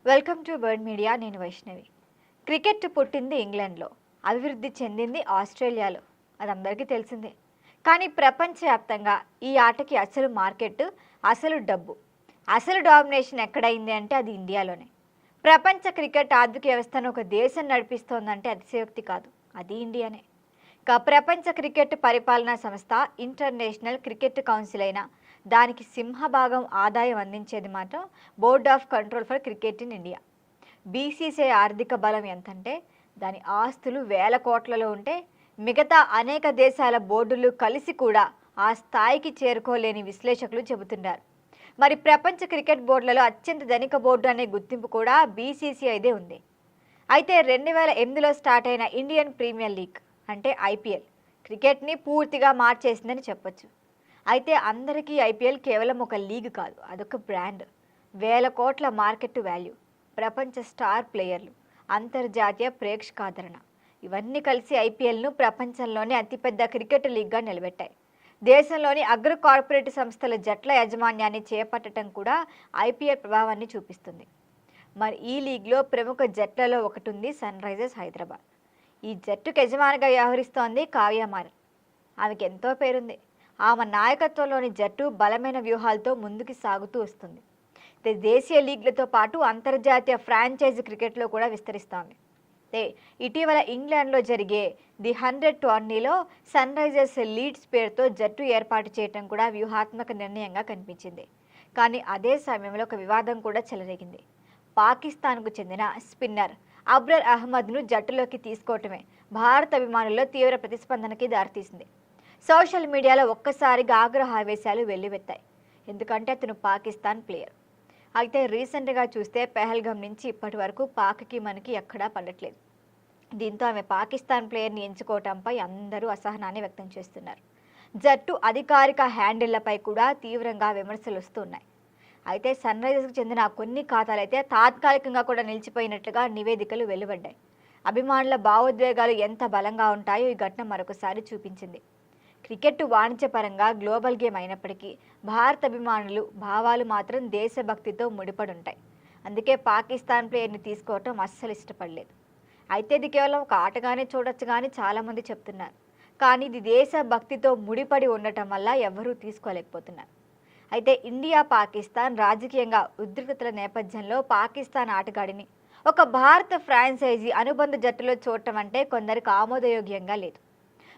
Welcome to bird media. నేను Vaishnavi. Cricket పుట్టింది ఇంగ్లాండ్లో, అభివృద్ధి చెందింది ఆస్ట్రేలియాలో, అది అందరికీ తెలిసిందే. కానీ ప్రపంచవ్యాప్తంగా ఈ ఆటకి అసలు మార్కెట్, అసలు డబ్బు, అసలు డామినేషన్ ఎక్కడైంది అంటే అది ఇండియాలోనే. ప్రపంచ క్రికెట్ ఆర్థిక వ్యవస్థను ఒక దేశం నడిపిస్తోందంటే అతిశయోక్తి కాదు, అది ఇండియానే. ప్రపంచ క్రికెట్ పరిపాలనా సంస్థ ఇంటర్నేషనల్ క్రికెట్ కౌన్సిల్ అయిన దానికి సింహభాగం ఆదాయం అందించేది మాత్రం board of control for cricket in India. BCCI ఆర్థిక బలం ఎంతంటే దాని ఆస్తులు వేల కోట్లలో ఉంటే మిగతా అనేక దేశాల బోర్డులు కలిసి కూడా ఆ స్థాయికి చేరుకోలేని విశ్లేషకులు చెబుతున్నారు. మరి ప్రపంచ క్రికెట్ బోర్డులలో అత్యంత ధనిక బోర్డు అనే గుర్తింపు కూడా బీసీసీఐదే ఉంది. అయితే 2008లో స్టార్ట్ అయిన ఇండియన్ ప్రీమియర్ లీగ్ అంటే ఐపీఎల్ క్రికెట్ని పూర్తిగా మార్చేసిందని చెప్పొచ్చు. అయితే అందరికీ ఐపీఎల్ కేవలం ఒక లీగ్ కాదు, అదొక బ్రాండ్. వేల కోట్ల మార్కెట్ వాల్యూ, ప్రపంచ స్టార్ ప్లేయర్లు, అంతర్జాతీయ ప్రేక్షకాదరణ, ఇవన్నీ కలిసి ఐపీఎల్ను ప్రపంచంలోనే అతిపెద్ద క్రికెట్ లీగ్గా నిలబెట్టాయి. దేశంలోని అగ్ర కార్పొరేట్ సంస్థల జట్ల యాజమాన్యాన్ని చేపట్టడం కూడా ఐపీఎల్ ప్రభావాన్ని చూపిస్తుంది. మరి ఈ లీగ్లో ప్రముఖ జట్లలో ఒకటి ఉంది సన్ రైజర్స్ హైదరాబాద్. ఈ జట్టుకు యజమానిగా వ్యవహరిస్తోంది కావ్య మారన్. ఆమెకి ఎంతో పేరుంది. ఆమె నాయకత్వంలోని జట్టు బలమైన వ్యూహాలతో ముందుకు సాగుతూ వస్తుంది. దేశీయ లీగ్లతో పాటు అంతర్జాతీయ ఫ్రాంచైజీ క్రికెట్లో కూడా విస్తరిస్తోంది. ఇటీవల ఇంగ్లాండ్లో జరిగే ది 100 టోర్నీలో సన్ రైజర్స్ లీడ్స్ పేరుతో జట్టు ఏర్పాటు చేయడం కూడా వ్యూహాత్మక నిర్ణయంగా కనిపించింది. కానీ అదే సమయంలో ఒక వివాదం కూడా చెలరేగింది. పాకిస్తాన్కు చెందిన స్పిన్నర్ అబ్రర్ అహ్మద్ను జట్టులోకి తీసుకోవటమే భారత అభిమానుల్లో తీవ్ర ప్రతిస్పందనకి దారితీసింది. సోషల్ మీడియాలో ఒక్కసారిగా ఆగ్రహావేశాలు వెల్లువెత్తాయి. ఎందుకంటే అతను పాకిస్తాన్ ప్లేయర్. అయితే రీసెంట్గా చూస్తే పెహల్గాం నుంచి ఇప్పటి వరకు పాక్కి మనకి ఎక్కడా పడట్లేదు. దీంతో ఆమె పాకిస్తాన్ ప్లేయర్ని ఎంచుకోవటంపై అందరూ అసహనాన్ని వ్యక్తం చేస్తున్నారు. జట్టు అధికారిక హ్యాండిళ్లపై కూడా తీవ్రంగా విమర్శలు వస్తున్నాయి. అయితే సన్ రైజర్స్కి చెందిన కొన్ని ఖాతాలైతే తాత్కాలికంగా కూడా నిలిచిపోయినట్లుగా నివేదికలు వెలువడ్డాయి. అభిమానుల భావోద్వేగాలు ఎంత బలంగా ఉంటాయో ఈ ఘటన మరొకసారి చూపించింది. క్రికెట్ వాణిజ్యపరంగా గ్లోబల్ గేమ్ అయినప్పటికీ భారత అభిమానులు భావాలు మాత్రం దేశభక్తితో ముడిపడుంటాయి. అందుకే పాకిస్తాన్ ప్లేయర్ని తీసుకోవటం అస్సలు ఇష్టపడలేదు. అయితే ఇది కేవలం ఒక ఆటగానే చూడొచ్చు కానీ చాలామంది చెప్తున్నారు. కానీ ఇది దేశభక్తితో ముడిపడి ఉండటం వల్ల ఎవరూ తీసుకోలేకపోతున్నారు. అయితే ఇండియా పాకిస్తాన్ రాజకీయంగా ఉద్రిక్తతల నేపథ్యంలో పాకిస్తాన్ ఆటగాడిని ఒక భారత ఫ్రాంచైజీ అనుబంధ జట్టులో చూడటం అంటే కొందరికి ఆమోదయోగ్యంగా లేదు.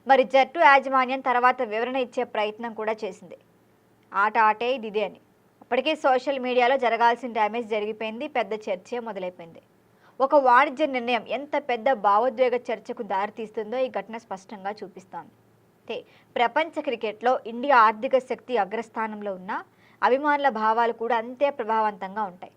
మరి జట్టు యాజమాన్యం తర్వాత వివరణ ఇచ్చే ప్రయత్నం కూడా చేసింది. ఆటే ఇదే అని. అప్పటికే సోషల్ మీడియాలో జరగాల్సిన డ్యామేజ్ జరిగిపోయింది, పెద్ద చర్చే మొదలైపోయింది. ఒక వాణిజ్య నిర్ణయం ఎంత పెద్ద భావోద్వేగ చర్చకు దారితీస్తుందో ఈ ఘటన స్పష్టంగా చూపిస్తోంది. ప్రపంచ క్రికెట్లో ఇండియా ఆర్థిక శక్తి అగ్రస్థానంలో ఉన్న అభిమానుల భావాలు కూడా అంతే ప్రభావవంతంగా ఉంటాయి.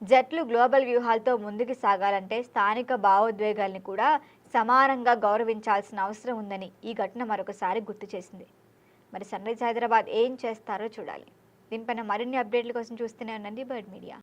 జట్లు గ్లోబల్ వ్యూహాలతో ముందుకు సాగాలంటే స్థానిక భావోద్వేగాల్ని కూడా సమానంగా గౌరవించాల్సిన అవసరం ఉందని ఈ ఘటన మరొకసారి గుర్తు చేసింది. మరి సన్ రైజర్స్ హైదరాబాద్ ఏం చేస్తారో చూడాలి. దీనిపైన మరిన్ని అప్డేట్ల కోసం చూస్తూనే ఉండండి బర్డ్ మీడియా.